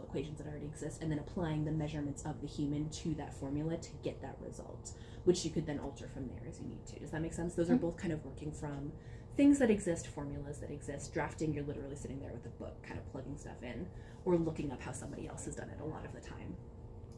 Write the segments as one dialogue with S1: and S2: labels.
S1: mathematical equations that already exist, and then applying the measurements of the human to that formula to get that result, which you could then alter from there as you need to. Does that make sense? Those are both kind of working from things that exist, formulas that exist. Drafting, you're literally sitting there with a book kind of plugging stuff in or looking up how somebody else has done it a lot of the time.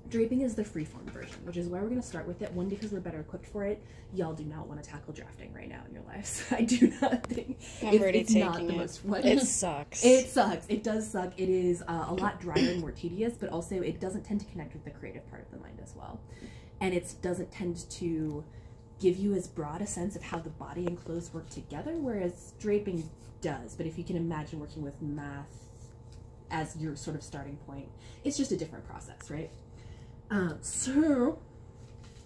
S1: Draping is the freeform version, which is why we're going to start with it. One, because we're better equipped for it. Y'all do not want to tackle drafting right now in your lives. I do not think it's not the most fun.
S2: It sucks.
S1: It sucks. It does suck. It is a lot drier and more tedious, but also it doesn't tend to connect with the creative part of the mind as well. And it doesn't tend to give you as broad a sense of how the body and clothes work together, whereas draping does. But if you can imagine working with math as your sort of starting point, it's just a different process, right? So,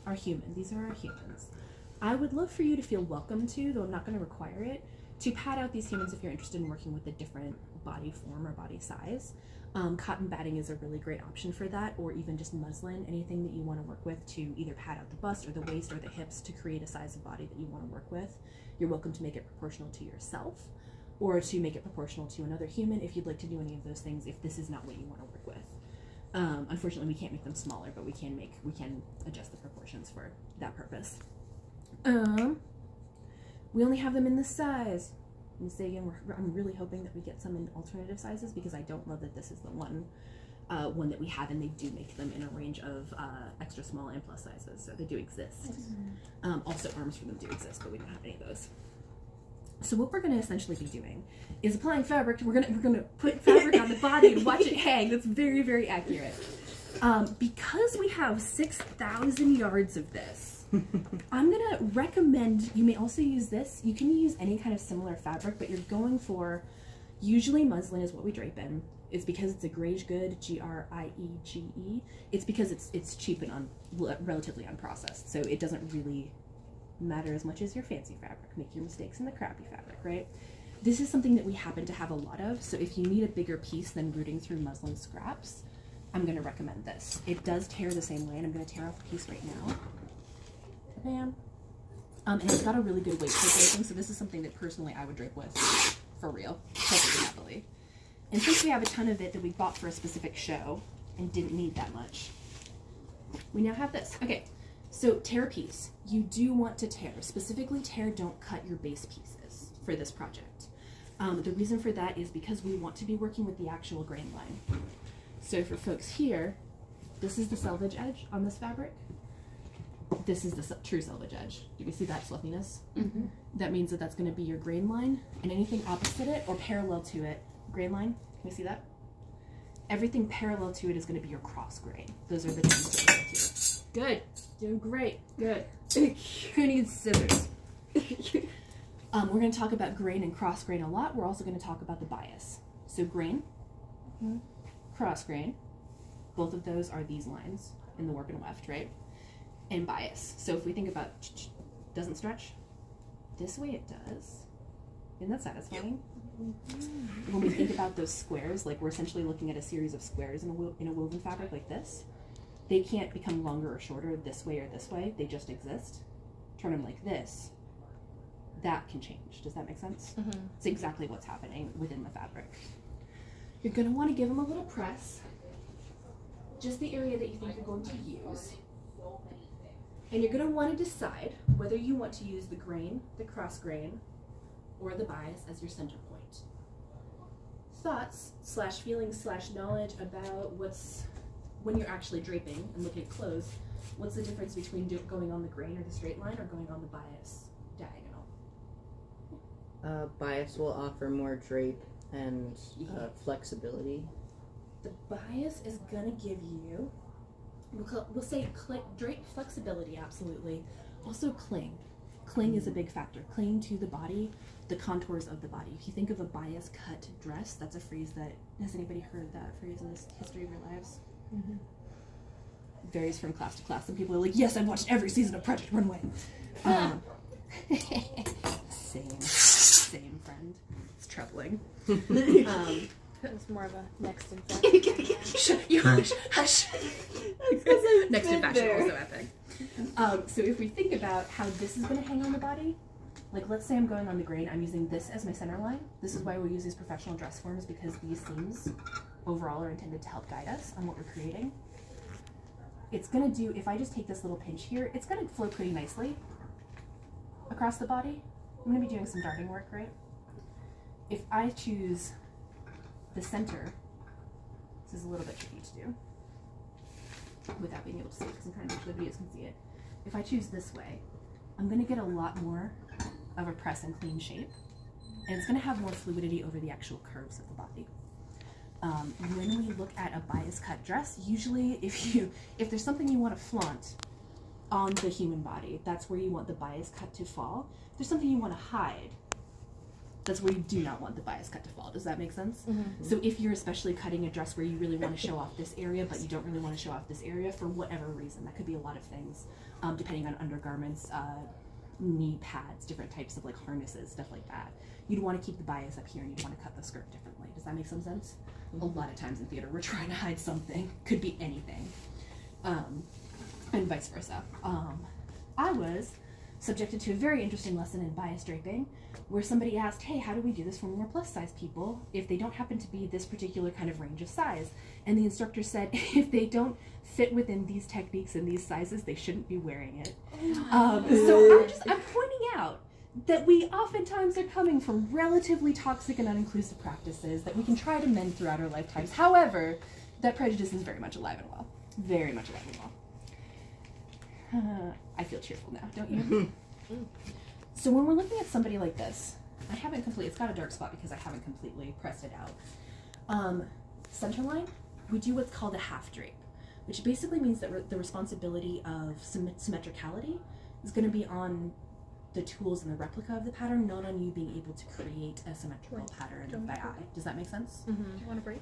S1: our human. These are our humans. I would love for you to feel welcome to, though I'm not going to require it, to pad out these humans if you're interested in working with a different body form or body size. Cotton batting is a really great option for that, or even just muslin, anything that you want to work with to either pad out the bust or the waist or the hips to create a size of body that you want to work with. You're welcome to make it proportional to yourself or to make it proportional to another human if you'd like to do any of those things if this is not what you want to work with. Unfortunately, we can't make them smaller, but we can adjust the proportions for that purpose. We only have them in this size. And say again, I'm really hoping that we get some in alternative sizes because I don't love that this is the one that we have, and they do make them in a range of extra small and plus sizes, so they do exist. Also, arms for them do exist, but we don't have any of those. So what we're going to essentially be doing is applying fabric. We're gonna put fabric on the body and watch it hang. That's very, very accurate. Because we have 6,000 yards of this, I'm going to recommend, you may also use this. You can use any kind of similar fabric, but you're going for, usually muslin is what we drape in. It's because it's a greige good, G-R-I-E-G-E. It's because it's cheap and relatively unprocessed, so it doesn't really matter as much as your fancy fabric. Make your mistakes in the crappy fabric, right? This is something that we happen to have a lot of, so if you need a bigger piece than rooting through muslin scraps, I'm going to recommend this. It does tear the same way, and I'm going to tear off a piece right now. Bam. And it's got a really good weight for draping, so this is something that personally I would drape with, for real, perfectly happily. And since we have a ton of it that we bought for a specific show and didn't need that much, we now have this. Okay. So tear a piece. You do want to tear. Specifically tear, don't cut your base pieces for this project. The reason for that is because we want to be working with the actual grain line. So for folks here, this is the selvage edge on this fabric. This is the true selvage edge. Do you see that fluffiness? Mm-hmm. That means that that's going to be your grain line, and anything opposite it or parallel to it, grain line, can you see that? Everything parallel to it is going to be your cross grain. Those are the things to look at. Good. Doing great. Good. Who needs scissors? We're going to talk about grain and cross grain a lot. We're also going to talk about the bias. So grain, cross grain, both of those are these lines in the warp and weft, right? And bias. So if we think about doesn't stretch, this way it does. Isn't that satisfying? When we think about those squares, like we're essentially looking at a series of squares in a woven fabric like this. They can't become longer or shorter this way or this way. They just exist. Turn them like this. That can change. Does that make sense? It's exactly what's happening within the fabric. You're going to want to give them a little press. Just the area that you think you're going to use. And you're going to want to decide whether you want to use the grain, the cross grain, or the bias as your center point. Thoughts / feelings / knowledge about when you're actually draping and looking at clothes, what's the difference between going on the grain or the straight line or going on the bias diagonal?
S3: Bias will offer more drape and flexibility.
S1: The bias is going to give you, we'll say drape flexibility, absolutely. Also cling. Cling is a big factor. Cling to the body, the contours of the body. If you think of a bias cut dress, that's a phrase that, has anybody heard that phrase in the history of your lives? Varies from class to class. Some people are like, yes, I've watched every season of Project Runway. Same friend. It's troubling.
S2: It was more of a next in fashion.
S1: Shut you hush. Next in fashion, also epic. So if we think about how this is going to hang on the body, like let's say I'm going on the grain, I'm using this as my center line. This is why we use these professional dress forms, because these seams overall are intended to help guide us on what we're creating. It's gonna do, if I just take this little pinch here, it's gonna flow pretty nicely across the body. I'm gonna be doing some darting work, right? If I choose the center, this is a little bit tricky to do without being able to see it, because I'm trying to make sure the videos can see it. If I choose this way, I'm gonna get a lot more of a press and clean shape, and it's gonna have more fluidity over the actual curves of the body. When we look at a bias cut dress, usually if there's something you want to flaunt on the human body, that's where you want the bias cut to fall. If there's something you want to hide, that's where you do not want the bias cut to fall. Does that make sense? Mm-hmm. So if you're especially cutting a dress where you really want to show off this area, but you don't really want to show off this area for whatever reason, that could be a lot of things, depending on undergarments, knee pads, different types of like harnesses, stuff like that. You'd want to keep the bias up here, and you'd want to cut the skirt differently. Does that make some sense? Mm-hmm. A lot of times in theater, we're trying to hide something. Could be anything. And vice versa. I was subjected to a very interesting lesson in bias draping, where somebody asked, hey, how do we do this for more plus size people if they don't happen to be this particular kind of range of size? And the instructor said, if they don't fit within these techniques and these sizes, they shouldn't be wearing it. So I'm pointing out that we oftentimes are coming from relatively toxic and uninclusive practices that we can try to mend throughout our lifetimes. However, that prejudice is very much alive and well. Very much alive and well. I feel cheerful now, don't you? So when we're looking at somebody like this, it's got a dark spot because I haven't completely pressed it out. Centerline, we do what's called a half drape, which basically means that the responsibility of symmetricality is going to be on the tools and the replica of the pattern, not on you being able to create a symmetrical pattern by eye. Does that make sense?
S2: Mm-hmm. Do you want a break?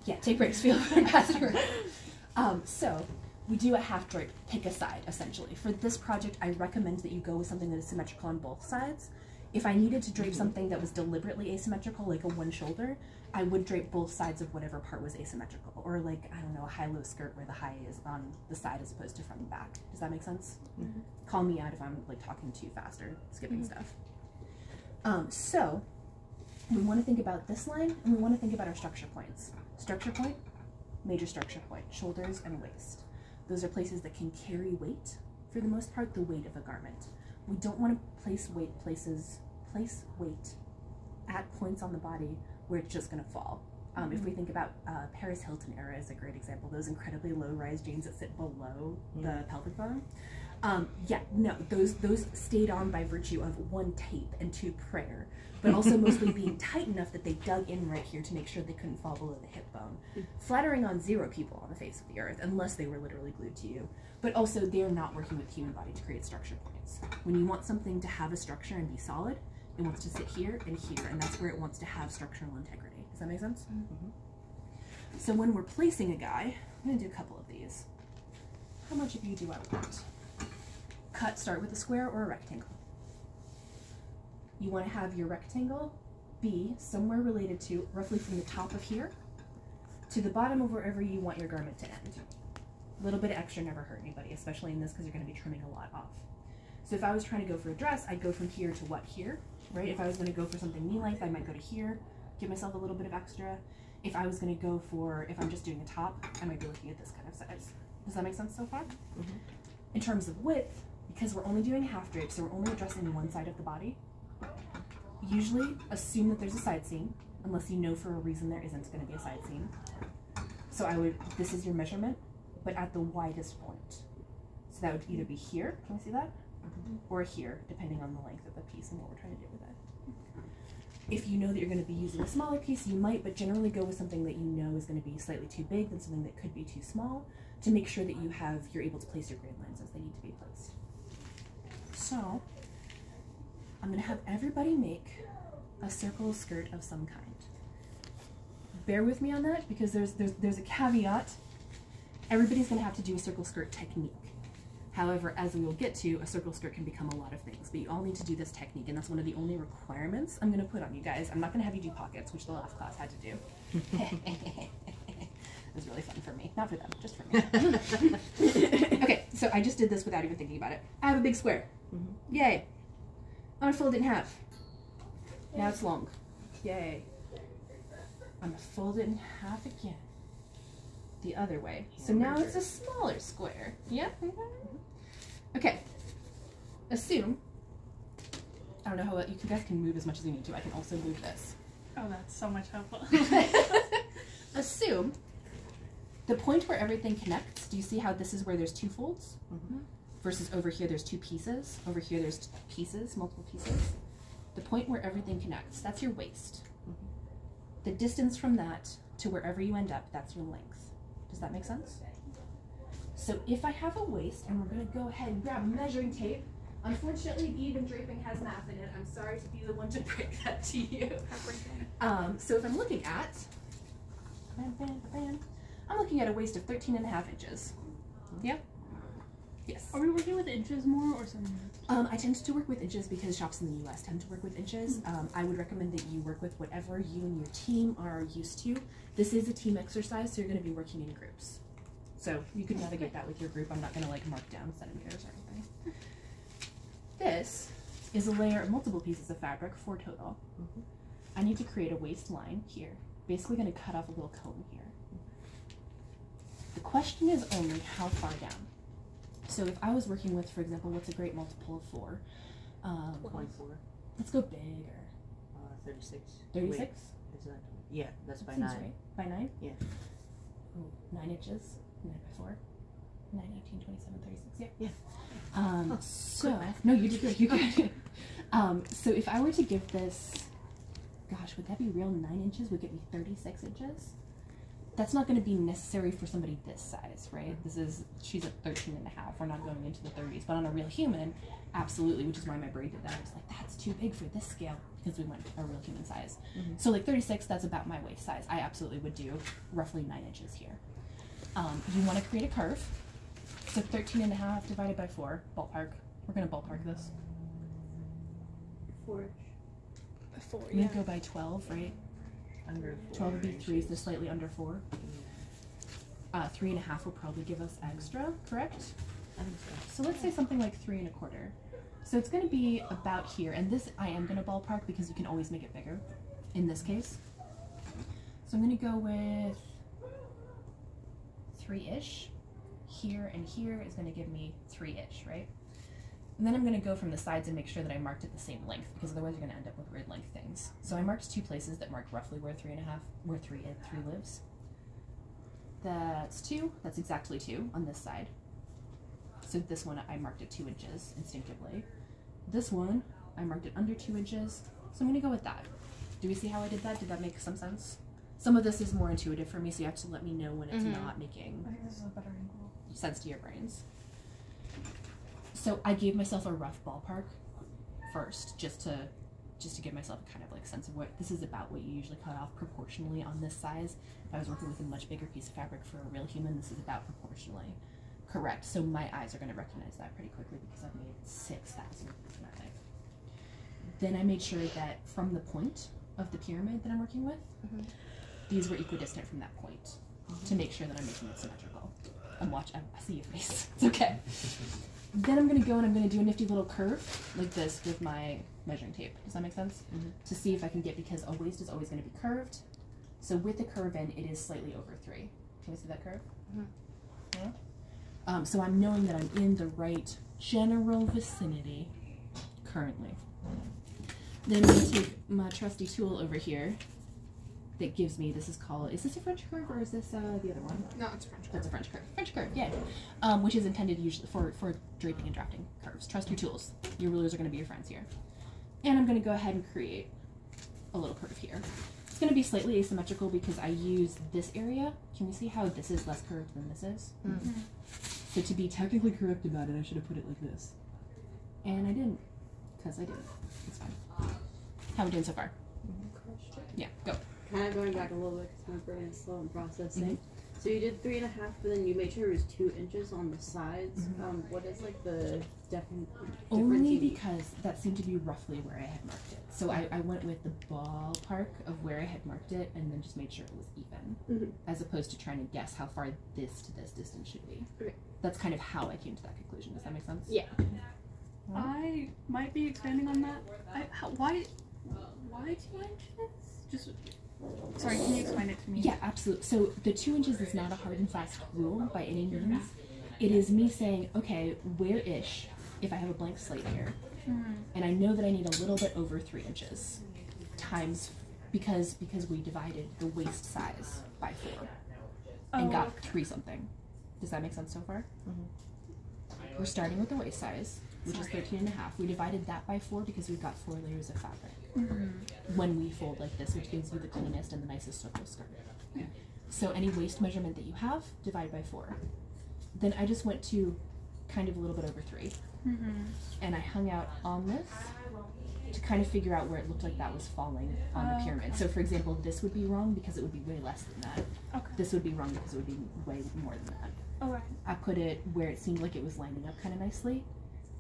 S1: Yeah, take breaks, feel free to pass it around. So we do a half drape, pick a side, essentially. For this project, I recommend that you go with something that is symmetrical on both sides. If I needed to drape something that was deliberately asymmetrical, like a one shoulder, I would drape both sides of whatever part was asymmetrical. Or like, I don't know, a high-low skirt where the high is on the side as opposed to front and back. Does that make sense? Mm-hmm. Call me out if I'm like talking too fast or skipping stuff. So we want to think about this line, and we want to think about our structure points. Structure point, major structure point, shoulders and waist. Those are places that can carry weight, for the most part, the weight of a garment. We don't want to place weight at points on the body where it's just going to fall. If we think about Paris Hilton era is a great example, those incredibly low-rise jeans that sit below the pelvic bone. Those stayed on by virtue of one, tape, and two, prayer, but also mostly being tight enough that they dug in right here to make sure they couldn't fall below the hip bone. Flattering on 0 people on the face of the earth, unless they were literally glued to you. But also, they're not working with the human body to create structure points. When you want something to have a structure and be solid, it wants to sit here, and that's where it wants to have structural integrity. Does that make sense? Mm-hmm. So when we're placing a guy, I'm going to do a couple of these. How much of you do I want? Start with a square or a rectangle. You want to have your rectangle be somewhere related to, roughly from the top of here to the bottom of wherever you want your garment to end. A little bit of extra never hurt anybody, especially in this because you're going to be trimming a lot off. So if I was trying to go for a dress, I'd go from here to what, here, right? If I was going to go for something knee length, I might go to here, give myself a little bit of extra. If I was going to go for, if I'm just doing a top, I might be looking at this kind of size. Does that make sense so far? Mm-hmm. In terms of width, because we're only doing half drape, so we're only addressing one side of the body, usually assume that there's a side seam, unless you know for a reason there isn't going to be a side seam. So this is your measurement, but at the widest point. So that would either be here, can we see that? Mm-hmm. Or here, depending on the length of the piece and what we're trying to do with it. If you know that you're going to be using a smaller piece, you might, but generally go with something that you know is going to be slightly too big than something that could be too small, to make sure that you're able to place your grain lines as they need to be placed. So, I'm going to have everybody make a circle skirt of some kind. Bear with me on that, because there's a caveat. Everybody's going to have to do a circle skirt technique. However, as we will get to, a circle skirt can become a lot of things, but you all need to do this technique, and that's one of the only requirements I'm going to put on you guys. I'm not going to have you do pockets, which the last class had to do. It was really fun for me. Not for them, just for me. Okay, so I just did this without even thinking about it. I have a big square. Mm-hmm. Yay. I'm going to fold it in half. Now it's long. Yay. I'm gonna fold it in half again. The other way. So
S3: Yeah,
S1: now it's a smaller square. Yep. Okay. Assume. I don't know how you guys can move as much as you need to. I can also move this.
S4: Oh, that's so much helpful.
S1: Assume the point where everything connects. Do you see how this is where there's two folds?
S3: Mm-hmm.
S1: Versus over here there's two pieces. Over here there's pieces, multiple pieces. The point where everything connects, that's your waist.
S3: Mm-hmm.
S1: The distance from that to wherever you end up, that's your length. Does that make sense? So if I have a waist, and we're going to go ahead and grab measuring tape. Unfortunately, even draping has math in it. I'm sorry to be the one to break that to you. So if I'm looking at, I'm looking at a waist of 13.5 inches. Yep. Yes.
S4: Are we working with inches more or something?
S1: I tend to work with inches because shops in the US tend to work with inches. I would recommend that you work with whatever you and your team are used to. This is a team exercise, so you're going to be working in groups. So you can navigate that with your group. I'm not going to like mark down centimeters or anything. This is a layer of multiple pieces of fabric, 4 total.
S3: Mm-hmm.
S1: I need to create a waistline here. Basically going to cut off a little cone here. The question is only how far down. So if I was working with, for example, what's a great multiple of 4?
S3: 24.
S1: Let's go bigger.
S3: 36.
S1: 36?
S3: Wait, is that? Yeah, that's by
S1: Seems
S3: 9.
S1: right. By 9?
S3: Yeah.
S1: Ooh, 9 inches. 9 by 4. 9, 18, 27, 36. Yeah.
S3: Yeah.
S1: So, no, you did good. You good. So if I were to give this, gosh, would that be real? 9 inches would get me 36 inches. That's not going to be necessary for somebody this size, right? She's at 13 and a half. We're not going into the 30s, but on a real human, absolutely, which is why my braid did that. I was like, that's too big for this scale because we went a real human size.
S3: Mm-hmm.
S1: So like 36, that's about my waist size. I absolutely would do roughly 9 inches here. You want to create a curve. So 13 and a half divided by 4, ballpark. We're going to ballpark this.
S2: 4.
S4: 4,
S1: I'm
S4: yeah.
S1: going to go by 12, right?
S3: Under 4.
S1: 12 would be 3, so slightly under 4. 3 and a half will probably give us extra, correct?
S3: I think so.
S1: So let's say something like 3 1/4. So it's going to be about here, and this I am going to ballpark because you can always make it bigger in this case. So I'm going to go with 3-ish. Here and here is going to give me 3-ish, right? And then I'm going to go from the sides and make sure that I marked it the same length, because otherwise you're going to end up with weird length things. So I marked 2 places that mark roughly where 3 lives. That's 2. That's exactly 2 on this side. So this one I marked it 2 inches instinctively. This one I marked it under 2 inches. So I'm going to go with that. Do we see how I did that? Did that make some sense? Some of this is more intuitive for me, so you have to let me know when it's not making
S4: I think this is a better angle.
S1: sense to your brains. So I gave myself a rough ballpark first, just to give myself a kind of like sense of what this is about, what you usually cut off proportionally on this size. If I was working with a much bigger piece of fabric for a real human, this is about proportionally correct. So my eyes are going to recognize that pretty quickly because I've made 6,000 in that thing. Then I made sure that from the point of the pyramid that I'm working with, these were equidistant from that point to make sure that I'm making it symmetrical. I see your face. It's okay. Then I'm going to go and I'm going to do a nifty little curve like this with my measuring tape. Does that make sense? To see if I can get, because a waist is always going to be curved. So with the curve in, it is slightly over 3. Can we see that curve? Yeah. So I'm knowing that I'm in the right general vicinity currently. Then I'm going to take my trusty tool over here that gives me, is this a French curve or is this the other one?
S2: No, it's French.
S1: That's a French curve. French curve, yeah. Which is intended usually for draping and drafting curves. Trust your tools. Your rulers are going to be your friends here. And I'm going to go ahead and create a little curve here. It's going to be slightly asymmetrical because I use this area. Can we see how this is less curved than this is? So to be technically correct about it, I should have put it like this. And I didn't, because I didn't. It's fine. How are we doing so far? Yeah, go.
S5: Kind of going back a little bit because my brain is slow in processing. So you did 3 1/2, but then you made sure it was 2 inches on the sides. What is like the difference?
S1: Only because that seemed to be roughly where I had marked it. So I went with the ballpark of where I had marked it and then just made sure it was even, as opposed to trying to guess how far this to this distance should be.
S5: Okay.
S1: That's kind of how I came to that conclusion. Does that make sense?
S5: Yeah.
S4: I might be expanding on that. Why 2 inches? Just Sorry, can you explain it to me?
S1: Yeah, absolutely. So the 2 inches is not a hard and fast rule by any means. It is me saying, okay, where-ish, if I have a blank slate here, and I know that I need a little bit over 3 inches, times, because we divided the waist size by 4, and got 3 something. Does that make sense so far? We're starting with the waist size, which is 13 and a half. We divided that by 4 because we've got 4 layers of fabric. When we fold like this, which gives you the cleanest and the nicest circle skirt. So any waist measurement that you have, divide by 4. Then I just went to kind of a little bit over 3. And I hung out on this to kind of figure out where it looked like that was falling on the pyramid.
S4: Okay.
S1: So for example, this would be wrong because it would be way less than that.
S4: Okay.
S1: This would be wrong because it would be way more than that.
S4: Alright.
S1: I put it where it seemed like it was lining up kind of nicely.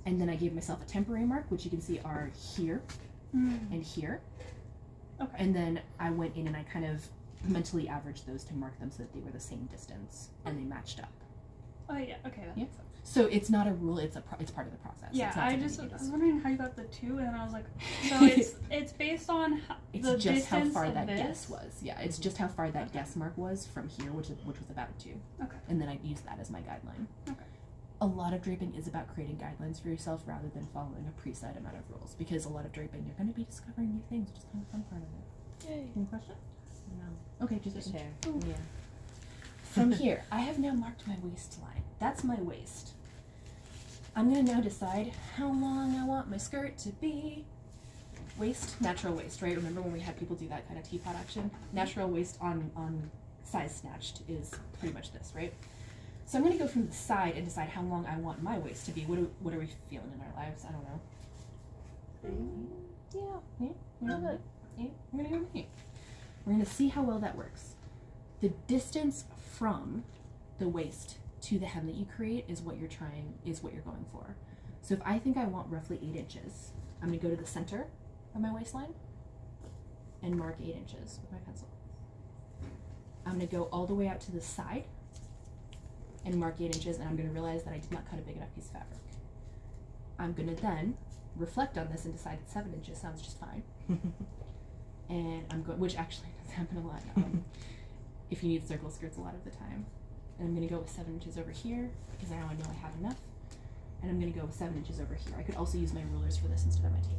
S1: And then I gave myself a temporary mark, which you can see are here and here.
S4: Okay.
S1: And then I went in and I kind of mentally averaged those to mark them so that they were the same distance and they matched up.
S4: Oh yeah. Okay. That makes sense.
S1: So it's not a rule; it's part of the process.
S4: Yeah,
S1: It's not
S4: I
S1: something
S4: just
S1: you do.
S4: was wondering how you got the 2, and then I was like, so it's based on
S1: It's
S4: the
S1: just how
S4: distance
S1: far
S4: of
S1: that
S4: this?
S1: guess was. Yeah, it's just how far that guess mark was from here, which was about 2.
S4: Okay.
S1: And then I used that as my guideline.
S4: Okay.
S1: A lot of draping is about creating guidelines for yourself rather than following a preset amount of rules. Because a lot of draping, you're going to be discovering new things, which is kind of fun part of it.
S5: Yay.
S1: Any question?
S3: No.
S1: Okay, just
S3: hair.
S1: Ooh.
S3: Yeah.
S1: From here, I have now marked my waistline. That's my waist. I'm gonna now decide how long I want my skirt to be. Waist, natural waist, right? Remember when we had people do that kind of teapot action? Natural waist on size snatched is pretty much this, right? So I'm gonna go from the side and decide how long I want my waist to be. What are we feeling in our lives? I don't know. Yeah. We're gonna go with 8. We're gonna see how well that works. The distance from the waist to the hem that you create is what you're going for. So if I think I want roughly 8 inches, I'm gonna go to the center of my waistline and mark 8 inches with my pencil. I'm gonna go all the way out to the side and mark 8 inches, and I'm gonna realize that I did not cut a big enough piece of fabric. I'm gonna then reflect on this and decide that 7 inches sounds just fine. And I'm going, which actually does happen a lot. If you need circle skirts a lot of the time. And I'm going to go with 7 inches over here because now I know I have enough. And I'm going to go with 7 inches over here. I could also use my rulers for this instead of my tape.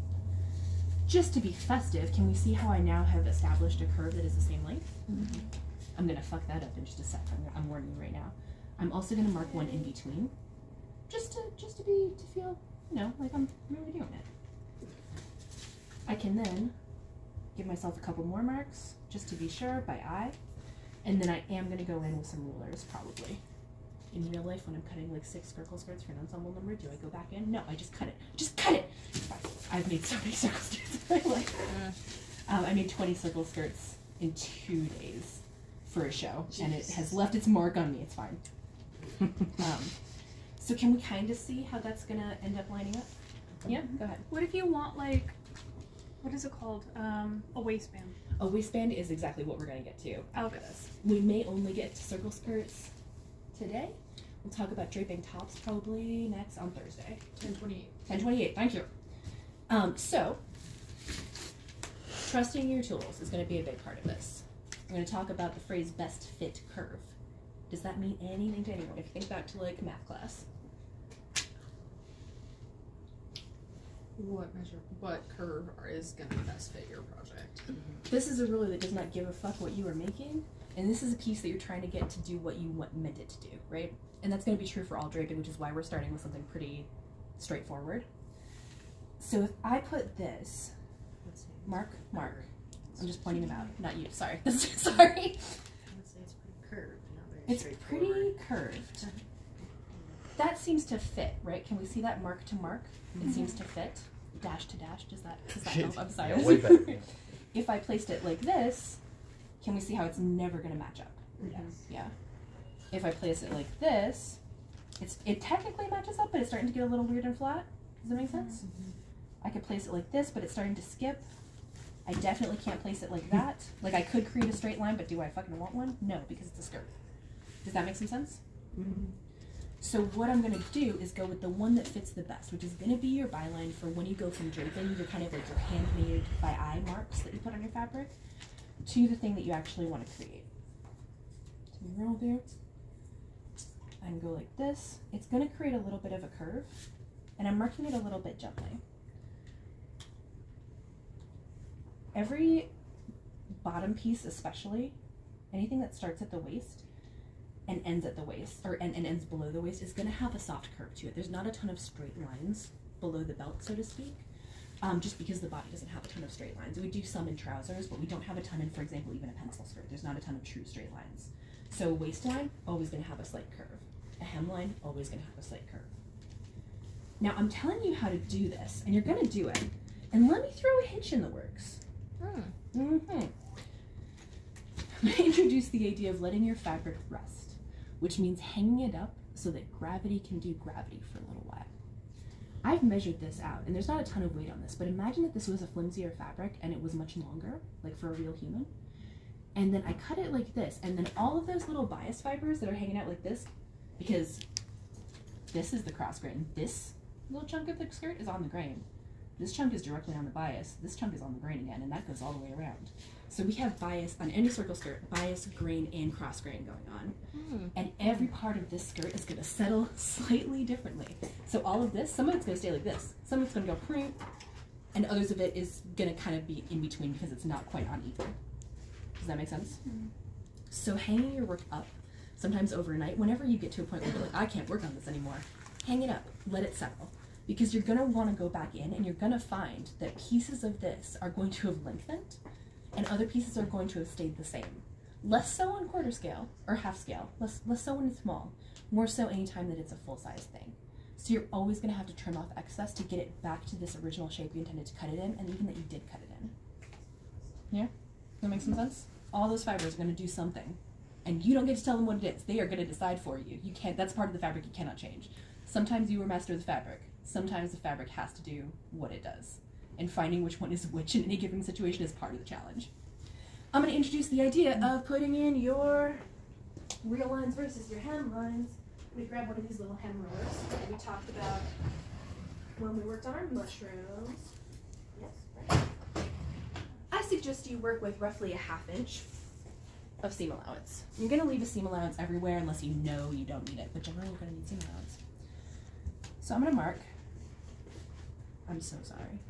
S1: Just to be festive, can we see how I now have established a curve that is the same length? I'm going to fuck that up in just a sec. I'm warning you right now. I'm also going to mark one in between, just to feel, like I'm really doing it. I can then give myself a couple more marks just to be sure by eye. And then I am going to go in with some rulers, probably. In real life, when I'm cutting like 6 circle skirts for an ensemble number, do I go back in? No, I just cut it. Just cut it! I've made so many circle skirts in my life. I made 20 circle skirts in 2 days for a show, and it has left its mark on me. It's fine. So can we kind of see how that's going to end up lining up? Yeah, go ahead.
S4: What if you want what is it called? A waistband.
S1: A waistband is exactly what we're going to get to after
S4: Okay.
S1: this. We may only get to circle skirts today. We'll talk about draping tops probably next on Thursday.
S2: 10:28.
S1: 10:28, thank you. So, trusting your tools is going to be a big part of this. We're going to talk about the phrase best fit curve. Does that mean anything to anyone? If you think back to like math class.
S2: What curve is going to best fit your project?
S1: This is a ruler that does not give a fuck what you are making, and this is a piece that you're trying to get to do what you meant it to do, right? And that's going to be true for all draping, which is why we're starting with something pretty straightforward. So if I put this, mark, I'm just pointing them out, not you, sorry. Sorry.
S3: I would say it's pretty curved, not very
S1: It's
S3: straightforward.
S1: pretty curved. That seems to fit, right? Can we see that mark to mark? It seems to fit. Dash to dash, does that help? I'm sorry.
S6: Yeah, way better.
S1: If I placed it like this, can we see how it's never going to match up?
S3: Yes.
S1: Yeah. If I place it like this, it technically matches up, but it's starting to get a little weird and flat. Does that make sense? I could place it like this, but it's starting to skip. I definitely can't place it like that. Like I could create a straight line, but do I fucking want one? No, because it's a skirt. Does that make some sense? So what I'm going to do is go with the one that fits the best, which is going to be your byline for when you go from draping, you're kind of like your handmade by eye marks that you put on your fabric. to the thing that you actually want to create. So we roll there and go like this. It's going to create a little bit of a curve, and I'm marking it a little bit gently. Every bottom piece, especially, anything that starts at the waist and ends at the waist, or and ends below the waist, is going to have a soft curve to it. There's not a ton of straight lines below the belt, so to speak, just because the body doesn't have a ton of straight lines. We do some in trousers, but we don't have a ton in, for example, even a pencil skirt. There's not a ton of true straight lines. So waistline, always going to have a slight curve. A hemline, always going to have a slight curve. Now, I'm telling you how to do this, and you're going to do it. And let me throw a hinge in the works. I'm going to introduce the idea of letting your fabric rest, which means hanging it up so that gravity can do gravity for a little while. I've measured this out, and there's not a ton of weight on this, but imagine that this was a flimsier fabric and it was much longer, like for a real human. And then I cut it like this, and then all of those little bias fibers that are hanging out like this, because this is the cross grain, this little chunk of the skirt is on the grain. This chunk is directly on the bias, this chunk is on the grain again, and that goes all the way around. So we have bias on any circle skirt, bias, grain, and cross grain going on. And every part of this skirt is going to settle slightly differently. So all of this, some of it's going to stay like this, some of it's going to go prune, and others of it is going to kind of be in between because it's not quite unequal. Does that make sense? So hanging your work up, sometimes overnight, whenever you get to a point where you're like, I can't work on this anymore, hang it up, let it settle. Because you're going to want to go back in and you're going to find that pieces of this are going to have lengthened and other pieces are going to have stayed the same. Less so on quarter scale or half scale, less so when it's small, more so anytime that it's a full size thing. So you're always going to have to trim off excess to get it back to this original shape you intended to cut it in, and even that you did cut it in. Yeah? That makes some sense? All those fibers are going to do something, and you don't get to tell them what it is. They are going to decide for you. You can't, that's part of the fabric you cannot change. Sometimes you are master of the fabric. Sometimes the fabric has to do what it does. And finding which one is which in any given situation is part of the challenge. I'm going to introduce the idea of putting in your real lines versus your hem lines. Let me grab one of these little hem rollers that we talked about when we worked on our mushrooms. Yes, right. I suggest you work with roughly a 1/2 inch of seam allowance. You're going to leave a seam allowance everywhere unless you know you don't need it, but generally you're going to need seam allowance. So I'm going to mark, I'm so sorry.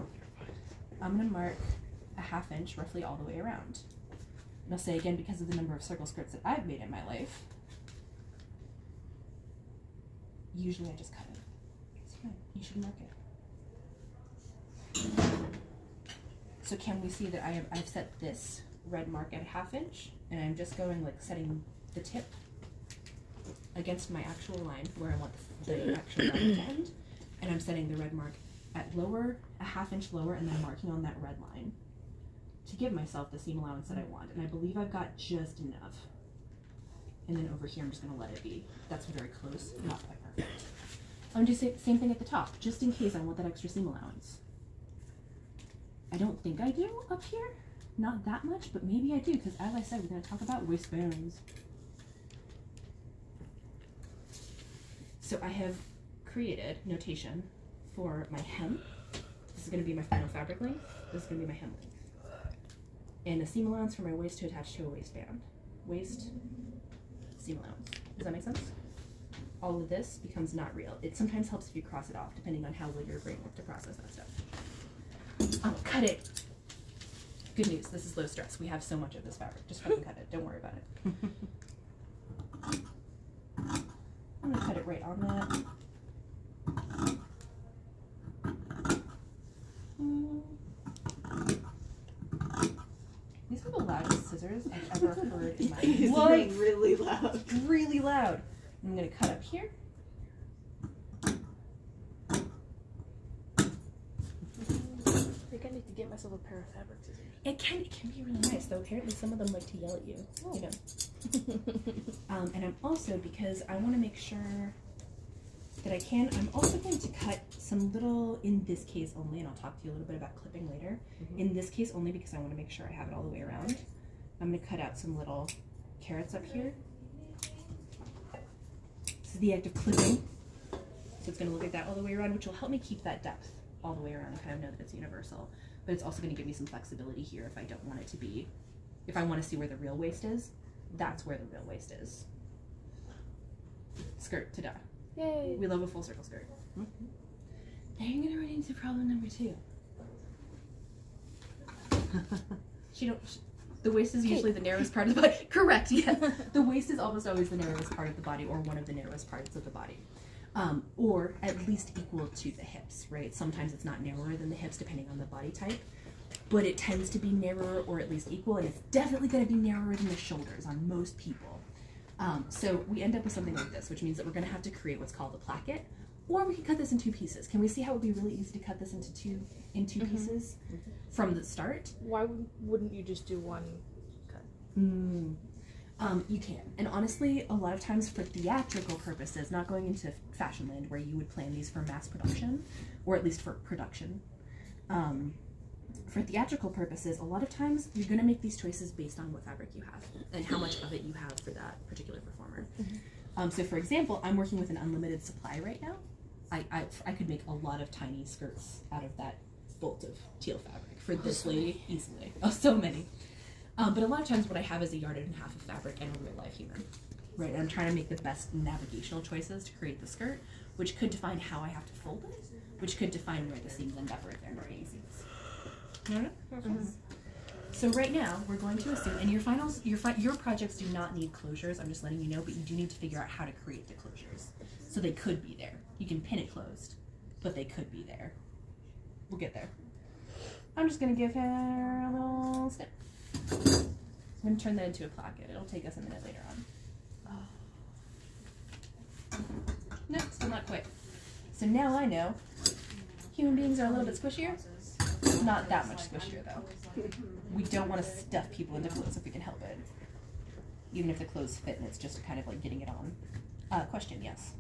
S1: I'm going to mark a 1/2 inch roughly all the way around. And I'll say again, because of the number of circle skirts that I've made in my life, usually I just cut it. It's fine. You should mark it. So can we see that I've set this red mark at a 1/2 inch, and I'm just going like setting the tip against my actual line where I want the actual line to end, and I'm setting the red mark at lower, a 1/2 inch lower, and then marking on that red line to give myself the seam allowance that I want. And I believe I've got just enough. And then over here, I'm just going to let it be. That's very close, not quite perfect. I'm going to do the same thing at the top, just in case I want that extra seam allowance. I don't think I do up here, not that much, but maybe I do, because as I said, we're going to talk about waistbands. So I have created notation for my hem. This is going to be my final fabric length. This is going to be my hem length. And a seam allowance for my waist to attach to a waistband. Waist, seam allowance. Does that make sense? All of this becomes not real. It sometimes helps if you cross it off, depending on how well your brain works to process that stuff. I'll cut it. Good news, this is low stress. We have so much of this fabric. Just fucking cut it. Don't worry about it. I'm gonna cut it right on that. These are the loudest scissors I've ever heard in my life.
S3: Really loud.
S1: Really loud. I'm gonna cut up here.
S2: I think I need to get myself a pair of fabric scissors.
S1: It can be really nice, though apparently some of them like to yell at you. Oh. You know. And I'm also, because I want to make sure that I can, I'm also going to cut some little, in this case only, and I'll talk to you a little bit about clipping later. In this case only, because I want to make sure I have it all the way around. I'm going to cut out some little carrots up here. This is the act of clipping. So it's going to look like that all the way around, which will help me keep that depth all the way around and kind of know that it's universal. But it's also going to give me some flexibility here if I don't want it to be if I want to see where the real waist is, that's where the real waist is. Skirt, ta-da.
S2: Yay.
S1: We love a full circle skirt. Now you're gonna run into problem number 2. The waist is usually the narrowest part of the body. Correct, yes. The waist is almost always the narrowest part of the body, or one of the narrowest parts of the body. Or at least equal to the hips, right? Sometimes it's not narrower than the hips depending on the body type, but it tends to be narrower or at least equal, and it's definitely going to be narrower than the shoulders on most people. So we end up with something like this, which means that we're going to have to create what's called a placket, or we can cut this in 2 pieces. Can we see how it would be really easy to cut this into two pieces from the start?
S2: Why wouldn't you just do one cut?
S1: You can. And honestly, a lot of times for theatrical purposes, not going into fashion land where you would plan these for mass production, or at least for production, for theatrical purposes, a lot of times you're going to make these choices based on what fabric you have and how much of it you have for that particular performer. So for example, I'm working with an unlimited supply right now. I could make a lot of tiny skirts out of that bolt of teal fabric for this lady easily. Oh, so many. But a lot of times what I have is a yard and a half of fabric and a real life human. Right, and I'm trying to make the best navigational choices to create the skirt, which could define how I have to fold it, which could define where the seams end up or if they're very easy. So right now we're going to assume, and your projects do not need closures. I'm just letting you know, but you do need to figure out how to create the closures. So they could be there. You can pin it closed, but they could be there. We'll get there. I'm just gonna give her a little snip. I'm gonna turn that into a placket. It'll take us a minute later on. No, still not quite. So now I know human beings are a little bit squishier. Not that much squishier though. We don't want to stuff people into clothes if we can help it. Even if the clothes fit and it's just kind of like getting it on. Question, yes.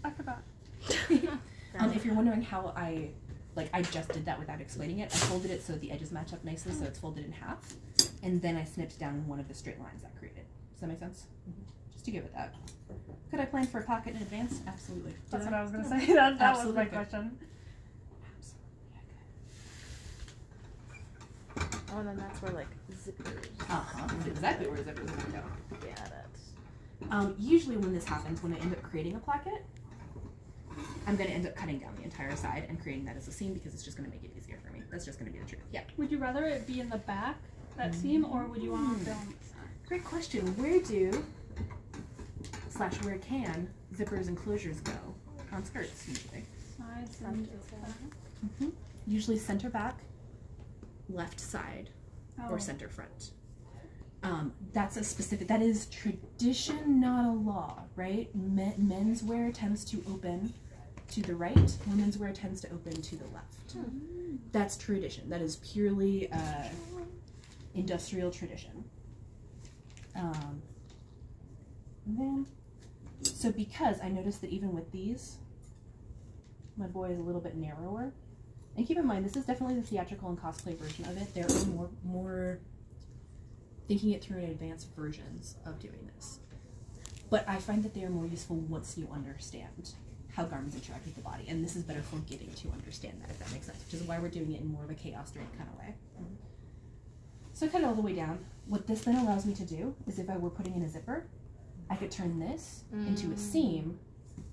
S4: I forgot.
S1: If you're wondering how I just did that without explaining it, I folded it so the edges match up nicely, so it's folded in half, and then I snipped down one of the straight lines that created. Does that make sense? Just to give it that. Could I plan for a pocket in advance? Absolutely.
S4: That's what I was going to say. That was my
S1: Absolutely.
S4: question.
S2: Oh, and then that's where like zippers.
S1: That's exactly where zippers are going to go.
S2: Yeah, that's.
S1: Usually when this happens, when I end up creating a placket, I'm going to end up cutting down the entire side and creating that as a seam because it's just going to make it easier for me. That's just going to be the truth. Yeah.
S4: Would you rather it be in the back, that seam, or would you want to film?
S1: Great question. Where can zippers and closures go on skirts usually?
S4: Sides and back.
S1: Usually center back, left side,
S4: Oh.
S1: or center front. That's a specific, that is tradition, not a law, right? Menswear tends to open to the right, women's wear tends to open to the left. That's tradition. That is purely industrial tradition. So because I noticed that even with these, my boy is a little bit narrower. And keep in mind, this is definitely the theatrical and cosplay version of it. There are more thinking it through in advance versions of doing this. But I find that they are more useful once you understand how garments interact with the body. And this is better for getting to understand that, if that makes sense, which is why we're doing it in more of a chaos drape kind of way. So I cut it all the way down. What this then allows me to do is if I were putting in a zipper, I could turn this into a seam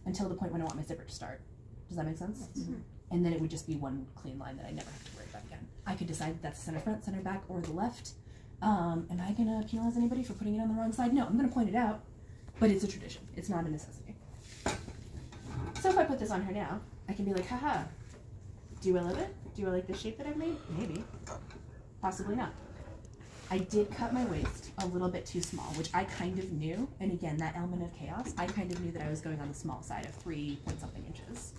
S1: until the point when I want my zipper to start. Does that make sense? And then it would just be one clean line that I never have to worry about again. I could decide that's center front, center back, or the left. Am I gonna penalize anybody for putting it on the wrong side? No, I'm gonna point it out, but it's a tradition. It's not a necessity. So if I put this on her now, I can be like, haha, do I love it? Do I like the shape that I've made? Maybe. Possibly not. I did cut my waist a little bit too small, which I kind of knew. And again, that element of chaos, I kind of knew that I was going on the small side of 3-point-something inches.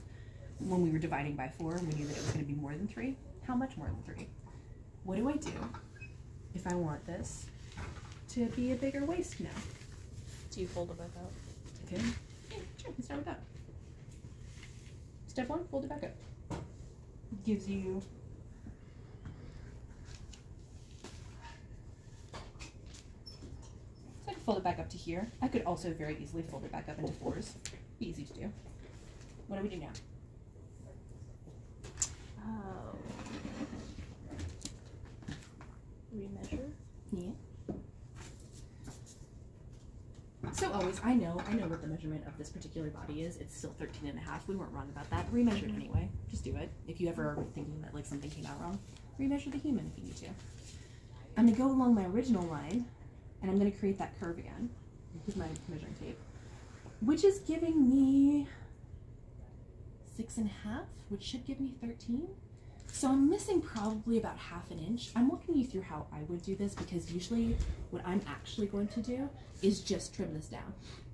S1: When we were dividing by 4, we knew that it was going to be more than 3. How much more than 3? What do I do if I want this to be a bigger waist now?
S2: Do you fold it back out?
S1: Okay. Yeah, sure, let's start with that. Step 1, fold it back up. Gives you so I could fold it back up to here. I could also very easily fold it back up into 4s. Be easy to do. What do we do now?
S2: Oh. remeasure.
S1: Yeah. So always, I know what the measurement of this particular body is. It's still 13 and a half. We weren't wrong about that. Remeasure it anyway. Just do it. If you ever are thinking that like something came out wrong, remeasure the human if you need to. I'm gonna go along my original line, and I'm gonna create that curve again with my measuring tape, which is giving me 6.5, which should give me 13. So I'm missing probably about ½ an inch. I'm walking you through how I would do this because usually what I'm actually going to do is just trim this down.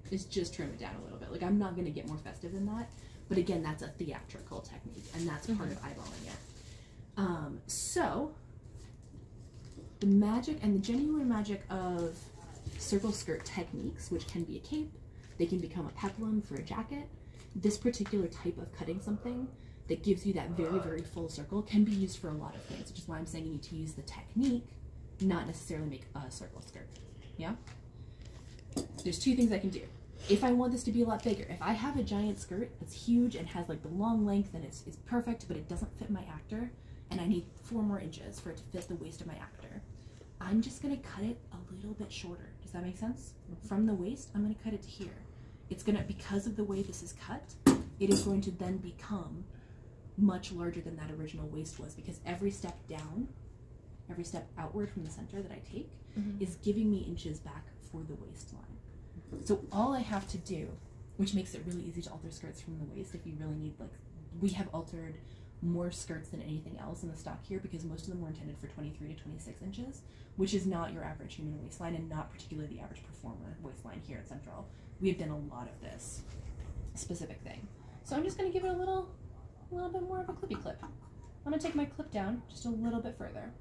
S1: Is just trim it down a little bit. Like I'm not going to get more festive than that. But again, that's a theatrical technique and that's part of eyeballing it. So the magic and the genuine magic of circle skirt techniques, which can be a cape, they can become a peplum for a jacket. This particular type of cutting something that gives you that very, very full circle can be used for a lot of things, which is why I'm saying you need to use the technique, not necessarily make a circle skirt. Yeah? There's two things I can do. If I want this to be a lot bigger, if I have a giant skirt that's huge and has like the long length and it's perfect, but it doesn't fit my actor, and I need 4 more inches for it to fit the waist of my actor, I'm just gonna cut it a little bit shorter. Does that make sense? From the waist, I'm gonna cut it to here. It's gonna, because of the way this is cut, it is going to then become much larger than that original waist was, because every step down, every step outward from the center that I take is giving me inches back for the waistline. So all I have to do, which makes it really easy to alter skirts from the waist if you really need, like, we have altered more skirts than anything else in the stock here because most of them were intended for 23 to 26 inches, which is not your average human waistline and not particularly the average performer waistline here at Central. We have done a lot of this specific thing. So I'm just gonna give it a little bit more of a clippy clip. I'm gonna take my clip down just a little bit further.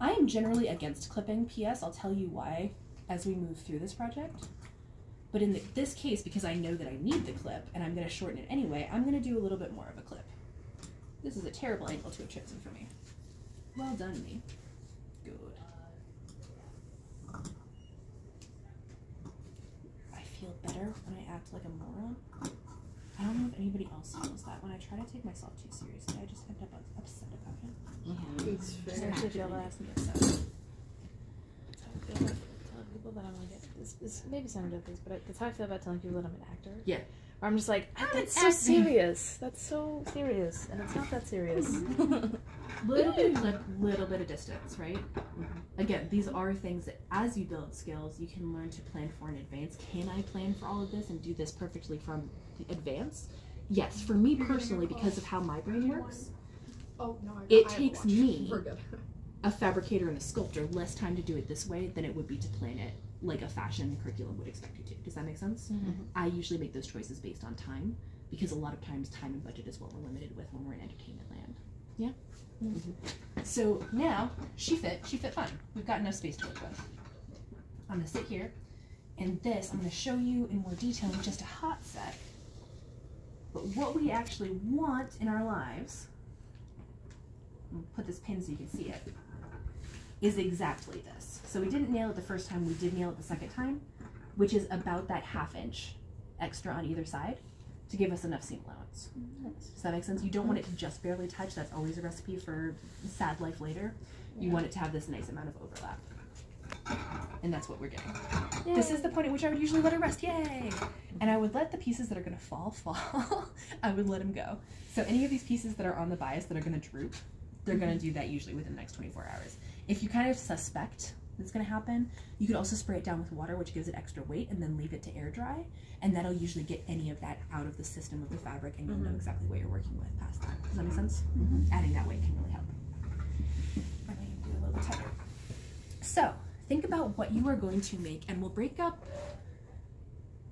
S1: I am generally against clipping. P.S. I'll tell you why as we move through this project. But in this case, because I know that I need the clip and I'm gonna shorten it anyway, I'm gonna do a little bit more of a clip. This is a terrible angle to have chosen for me. Well done, me. Good. I feel better when I act like a moron. I don't know if anybody else feels that. When I try to take myself too seriously, I just end up upset about it.
S3: It's
S2: I
S3: fair.
S2: actually feel that.
S1: Makes me upset.
S2: That's how I feel about telling people that I'm like, this maybe sounded of this, but that's how I feel about telling people that I'm an actor.
S1: Yeah.
S2: Or I'm just like,
S1: I'm
S2: that's
S1: an
S2: so
S1: actor."
S2: serious. That's so serious, and it's not that serious.
S1: Little bit of clip, little bit of distance, right? Again, these are things that as you build skills, you can learn to plan for in advance. Can I plan for all of this and do this perfectly from the advance? Yes, for me personally, because of how my brain works, it takes me, a fabricator and a sculptor, less time to do it this way than it would be to plan it like a fashion curriculum would expect you to. Does that make sense? I usually make those choices based on time, because a lot of times time and budget is what we're limited with when we're in entertainment land. Yeah? So now, she fit fine. We've got enough space to work with. I'm gonna sit here, and this I'm gonna show you in more detail in just a hot sec. But what we actually want in our lives, I'm gonna put this pin so you can see it, is exactly this. So we didn't nail it the first time, we did nail it the second time, which is about that ½ inch extra on either side to give us enough seam allowance. Does that make sense? You don't want it to just barely touch. That's always a recipe for sad life later. You want it to have this nice amount of overlap. And that's what we're getting. Yay. This is the point at which I would usually let it rest. Yay! And I would let the pieces that are gonna fall. I would let them go. So any of these pieces that are on the bias that are gonna droop, they're gonna do that usually within the next 24 hours. If you kind of suspect that's gonna happen, you could also spray it down with water, which gives it extra weight, and then leave it to air dry, and that'll usually get any of that out of the system of the fabric, and you'll know exactly what you're working with past that. Does that make sense? Adding that weight can really help. I'm gonna do a little bit tighter. So think about what you are going to make, and we'll break up,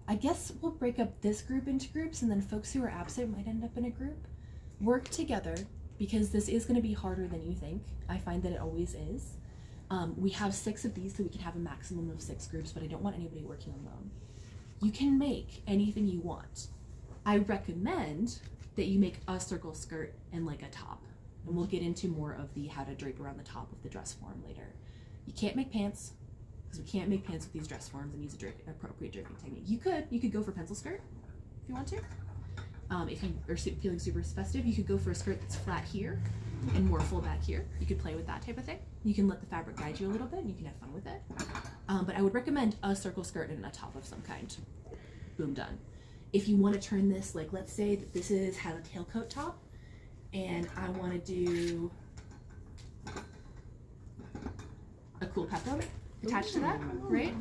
S1: I guess we'll break up this group into groups, and then folks who are absent might end up in a group. Work together, because this is going to be harder than you think. I find that it always is. We have 6 of these, so we can have a maximum of 6 groups, but I don't want anybody working alone. You can make anything you want. I recommend that you make a circle skirt and like a top. And we'll get into more of the how to drape around the top of the dress form later. You can't make pants, because we can't make pants with these dress forms and use a appropriate draping technique. You could go for pencil skirt if you want to. If you are feeling super festive, you could go for a skirt that's flat here and more full back here. You could play with that type of thing. You can let the fabric guide you a little bit and you can have fun with it. But I would recommend a circle skirt and a top of some kind. Boom, done. If you want to turn this, like let's say that this has a tailcoat top and I want to do a cool peplum attached to that, right?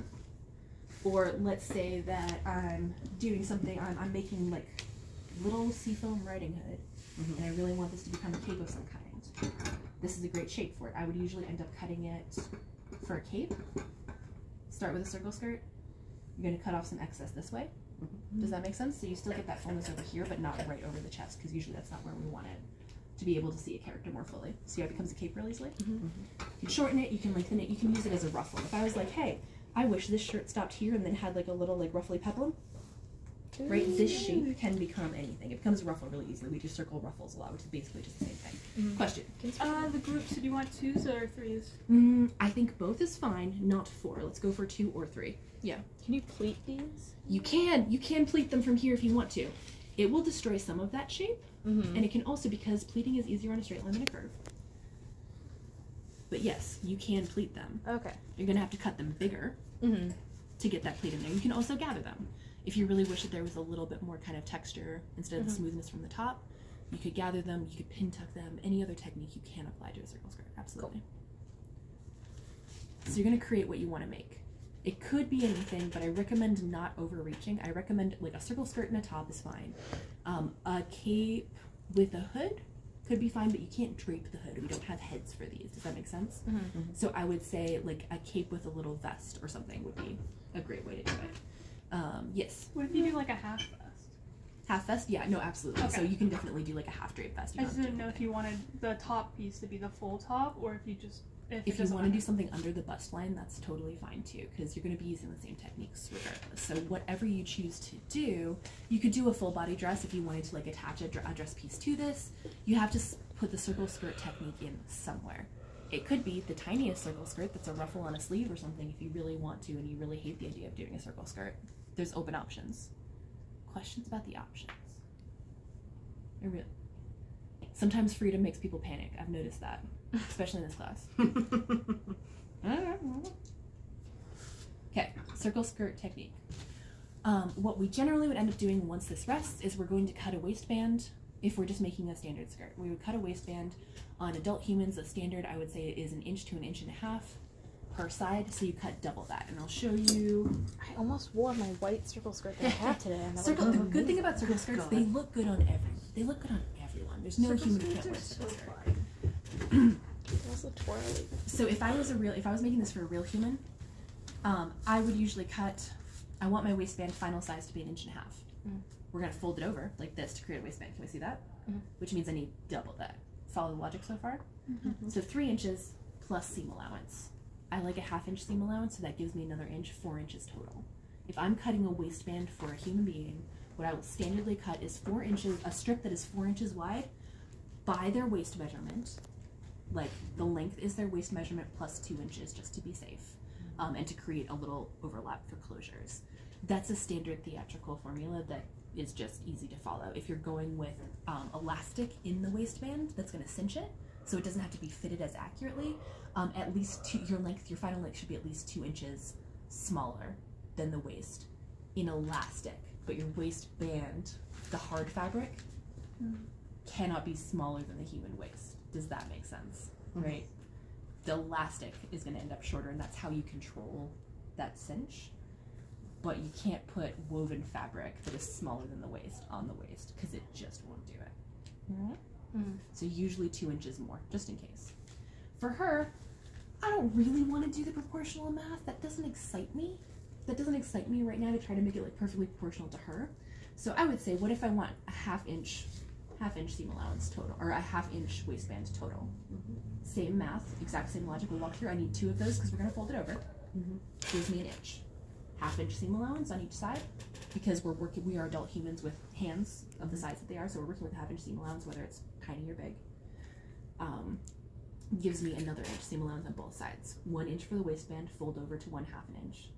S1: Or let's say that I'm doing something, I'm making like little seafoam riding hood, and I really want this to become a cape of some kind. This is a great shape for it. I would usually end up cutting it for a cape. Start with a circle skirt. You're going to cut off some excess this way. Does that make sense? So you still get that fullness over here, but not right over the chest, because usually that's not where we want it, to be able to see a character more fully. See how it becomes a cape really easily? You can shorten it, you can lengthen it, you can use it as a ruffle. If I was like, hey, I wish this shirt stopped here and then had like a little like ruffly peplum, right? This shape can become anything. It becomes a ruffle really easily. We just circle ruffles a lot, which is basically just the same thing. Question?
S4: The groups, do you want 2s or 3s?
S1: I think both is fine, not 4. Let's go for 2 or 3. Yeah.
S2: Can you pleat these?
S1: You can pleat them from here if you want to. It will destroy some of that shape, and it can also, because pleating is easier on a straight line than a curve. But yes, you can pleat them.
S2: Okay.
S1: You're gonna have to cut them bigger to get that pleat in there. You can also gather them. If you really wish that there was a little bit more kind of texture instead of the smoothness from the top, you could gather them, you could pin tuck them, any other technique you can apply to a circle skirt, absolutely. Cool. So you're gonna create what you wanna make. It could be anything, but I recommend not overreaching. I recommend like a circle skirt and a top is fine. A cape with a hood could be fine, but you can't drape the hood. We don't have heads for these. Does that make sense? So I would say like a cape with a little vest or something would be a great way to do it. Yes.
S4: What if you do like a half vest?
S1: Half vest? Yeah, no, absolutely.
S4: Okay.
S1: So you can definitely do like a half drape vest.
S4: I just didn't know if you wanted the top piece to be the full top, or if you just
S1: if you want to do something under the bust line, that's totally fine too, because you're going to be using the same techniques regardless. So whatever you choose to do, you could do a full body dress if you wanted to like attach a dress piece to this. You have to put the circle skirt technique in somewhere. It could be the tiniest circle skirt that's a ruffle on a sleeve or something if you really want to and you really hate the idea of doing a circle skirt. There's open options. Questions about the options? Sometimes freedom makes people panic. I've noticed that, especially in this class. Okay, circle skirt technique. What we generally would end up doing once this rests is we're going to cut a waistband. If we're just making a standard skirt, we would cut a waistband. On adult humans, the standard I would say is 1 inch to 1.5 inches per side, so you cut double that, and I'll show you.
S2: I almost wore my white circle skirt that I have today.
S1: The good thing about circle skirts, they look good on everyone. They look good on everyone. There's no human who can't wear circle skirt.
S2: Also twirly.
S1: So if I was making this for a real human, I would usually cut. I want my waistband final size to be 1.5 inches. We're gonna fold it over like this to create a waistband. Can we see that? Which means I need double that. Follow the logic so far? So 3 inches plus seam allowance. I like a 1/2 inch seam allowance, so that gives me another inch, 4 inches total. If I'm cutting a waistband for a human being, what I will standardly cut is 4 inches, a strip that is 4 inches wide by their waist measurement. Like the length is their waist measurement plus 2 inches just to be safe, and to create a little overlap for closures. That's a standard theatrical formula that is just easy to follow. If you're going with elastic in the waistband, that's going to cinch it, so it doesn't have to be fitted as accurately. At least your final length should be at least 2 inches smaller than the waist in elastic, but your waistband, the hard fabric, cannot be smaller than the human waist. Does that make sense? Right? The elastic is going to end up shorter, and that's how you control that cinch. But you can't put woven fabric that is smaller than the waist on the waist, because it just won't do it. So usually 2 inches more, just in case. For her, I don't really want to do the proportional math. That doesn't excite me. That doesn't excite me right now to try to make it like perfectly proportional to her. So I would say, what if I want a 1/2 inch seam allowance total, or a 1/2 inch waistband total? Same math, exact same logic. We'll walk through. I need 2 of those because we're going to fold it over. Gives me 1 inch. 1/2 inch seam allowance on each side, because we are adult humans with hands of the size that they are, so we're working with a 1/2 inch seam allowance, whether it's tiny or big. Gives me another inch seam allowance on both sides. 1 inch for the waistband, fold over to 1/2 inch.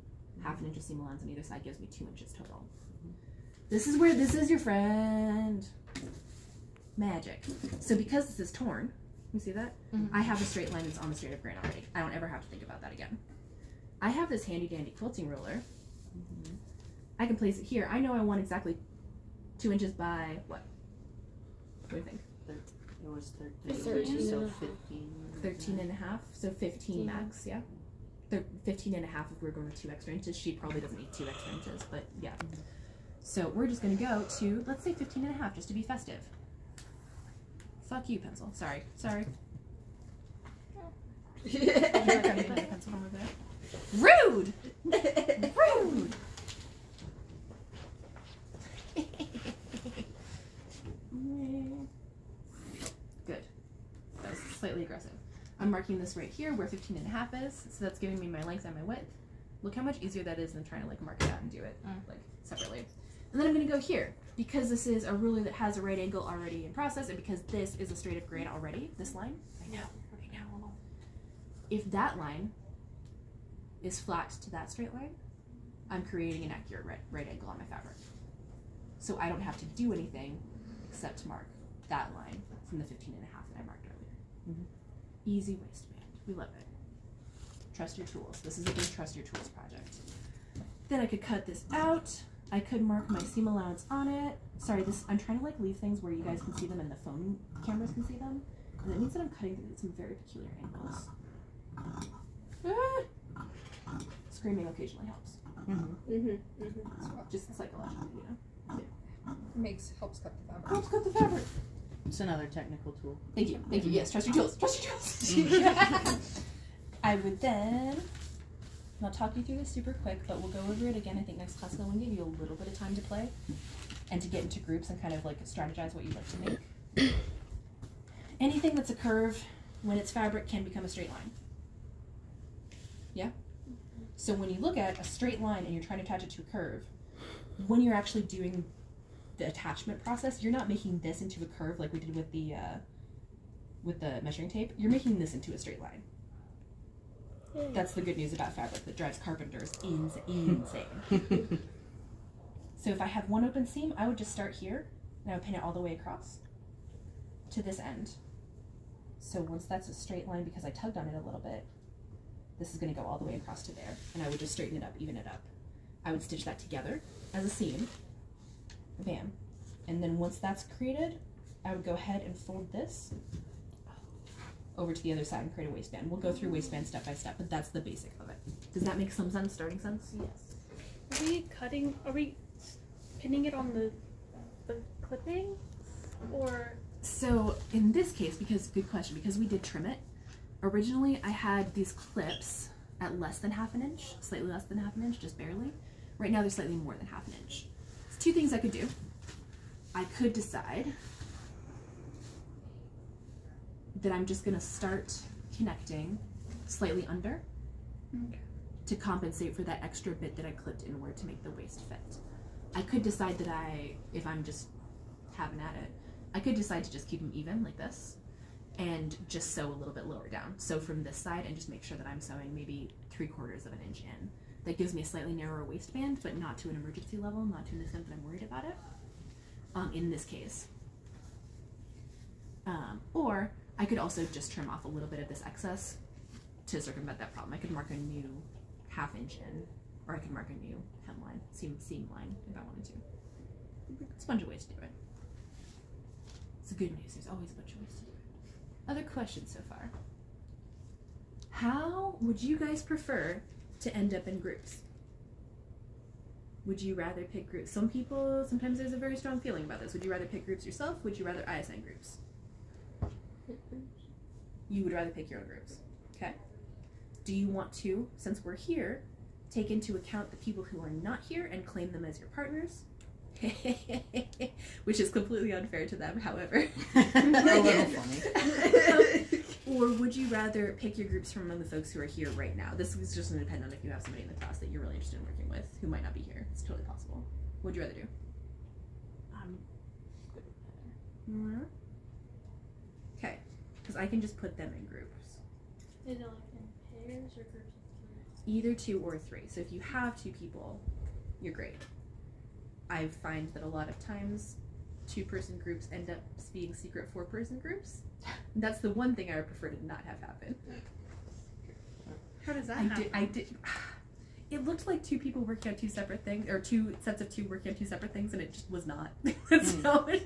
S1: 1/2 inch of seam allowance on either side gives me 2 inches total. This is where this is your friend. Magic. So because this is torn, You see that?
S2: Mhm.
S1: I have a straight line that's on the straight of grain already. I don't ever have to think about that again. I have this handy dandy quilting ruler. I can place it here. I know I want exactly 2 inches by what? What do you think?
S3: It was 13,
S2: 13
S3: so
S2: and a half.
S3: 15.
S1: 13 and a half, so 15 max, yeah. 15 and a half if we're going with 2 extra inches. She probably doesn't need 2 extra inches, but yeah. So we're just gonna go to, let's say 15 and a half, just to be festive. Fuck you, pencil. Sorry. Pencil over there. Rude! Rude! Good. That was slightly aggressive. I'm marking this right here where 15 and a half is, so that's giving me my length and my width. Look how much easier that is than trying to like mark it out and do it like separately. And then I'm gonna go here, because this is a ruler that has a right angle already in process, and because this is a straight of grain already, this line, I know. If that line is flat to that straight line, I'm creating an accurate right angle on my fabric. So I don't have to do anything except mark that line from the 15 and a half that I marked earlier. Easy waistband. We love it. Trust your tools. This is a big trust your tools project. Then I could cut this out. I could mark my seam allowance on it. Sorry, I'm trying to like leave things where you guys can see them and the phone cameras can see them. And it means that I'm cutting through some very peculiar angles. Screaming occasionally helps. Just psychologically, you know.
S6: Helps cut the fabric.
S1: Helps cut the fabric.
S3: It's another technical tool.
S1: Thank you. Yes, trust your tools. Trust your tools. I would then, and I'll talk you through this super quick, but we'll go over it again. I think next class will give you a little bit of time to play and to get into groups and kind of like strategize what you'd like to make. Anything that's a curve, when it's fabric, can become a straight line. Yeah? So when you look at a straight line and you're trying to attach it to a curve, when you're actually doing the attachment process, you're not making this into a curve like we did with the measuring tape. You're making this into a straight line. That's the good news about fabric that drives carpenters insane. So if I have one open seam, I would just start here and I would pin it all the way across to this end. So once that's a straight line, because I tugged on it a little bit, this is going to go all the way across to there, and I would just straighten it up, even it up. I would stitch that together as a seam, bam, and then once that's created, I would go ahead and fold this over to the other side and create a waistband. We'll go through waistband step by step, but that's the basic of it. Does that make some sense, starting sense?
S2: Yes.
S4: Are we pinning it on the clipping, or?
S1: So in this case, good question, because we did trim it, originally I had these clips at less than ½ inch, slightly less than ½ inch, just barely. Right now they're slightly more than ½ inch. There's 2 things I could do. I could decide that I'm just gonna start connecting slightly under to compensate for that extra bit that I clipped inward to make the waist fit. I could decide that if I'm just having at it, I could decide to just keep them even like this and just sew a little bit lower down. So from this side and just make sure that I'm sewing maybe 3/4 of an inch in. That gives me a slightly narrower waistband, but not to an emergency level, not to an extent that I'm worried about it, in this case. Or I could also just trim off a little bit of this excess to circumvent that problem. I could mark a new ½ inch in, or I could mark a new hemline, seam line if I wanted to. There's a bunch of ways to do it. It's the good news, there's always a bunch of ways to do it. Other questions so far? How would you guys prefer to end up in groups? Would you rather pick groups? Some people, sometimes there's a very strong feeling about this. Would you rather pick groups yourself? Would you rather I assign groups? You would rather pick your own groups. Okay. Do you want to, since we're here, take into account the people who are not here and claim them as your partners? Which is completely unfair to them, however.
S3: A little funny.
S1: Or would you rather pick your groups from among the folks who are here right now? This is just going to depend on if you have somebody in the class that you're really interested in working with who might not be here. It's totally possible. What would you rather do?
S2: I'm good with that.
S1: Okay, because I can just put them in groups.
S2: Is it like in pairs or groups of 3?
S1: Either 2 or 3. So if you have 2 people, you're great. I find that a lot of times 2-person groups end up being secret 4-person groups. That's the one thing I would prefer to not have happen.
S4: How does that happen?
S1: I did. It looked like 2 people working on 2 separate things, or 2 sets of 2 working on 2 separate things, and it just was not. So,
S3: Do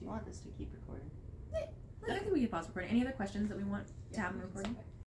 S3: you want this to keep recording?
S1: I think we can pause recording. Any other questions that we want to have in recording?